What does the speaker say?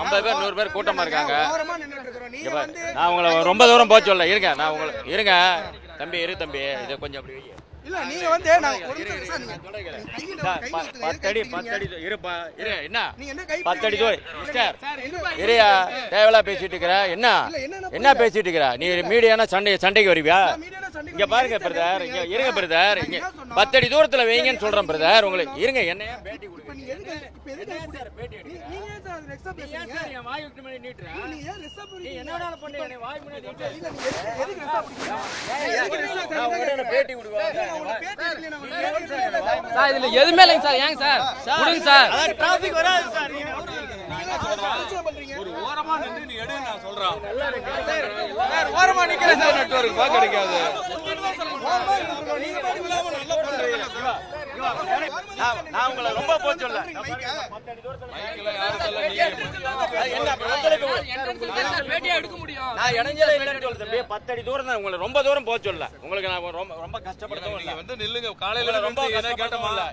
50 பேர் 100 பேர் கூட்டமா இருக்காங்க. நான் உங்களை ரொம்ப தூரம் போக சொல்ல. இருங்க, நான் உங்களை இருங்க தம்பி, தம்பி இதை கொஞ்சம் அப்படி வைங்க. இல்ல நீங்க வந்து நான் ஒரு நிமிஷம் சார், நீங்க 10 அடி இருப்பா. இரு, என்ன 10 அடி தூரம் மிஸ்டர் இரியா, தேவையில்லா பேசிட்டு இருக்கிற. என்ன பேசிட்டு இருக்கிற நீ? மீடியான சண்டைக்கு வருவியா? இங்க பாருங்க பிரதர், இங்க இருங்க பிரதர், இங்க 10 அடி தூரத்துல வைங்கன்னு சொல்றேன் பிரதர். உங்களுக்கு இருங்க, என்னையா பேட்டி கொடுங்க. பேட்டி கொடுங்க. சார் இதுல எதுவுமே இல்லைங்க சார். ஏங்க சார் கொடுங்க சார். டிராபிக் வராது சார். ஒரு ஓரமா நின்னு நீ எடு, நான் சொல்றேன். ஓரமா நிக்கிறேன் சார். நெட்வொர்க் பாக்க கிடைக்காது. நான் உங்களை ரொம்ப போக சொல்ல. பேட்டியா எடுக்க முடியும். நான் இடைஞ்சல இல்லைன்னு சொல்றேன். 10 அடி தூரம் தான். உங்களை ரொம்ப தூரம் போக சொல்ல. உங்களுக்கு நான் ரொம்ப கஷ்டப்படுத்த. நீங்க வந்து நில்லுங்க. காலையில ரொம்ப கேட்டமா இல்ல.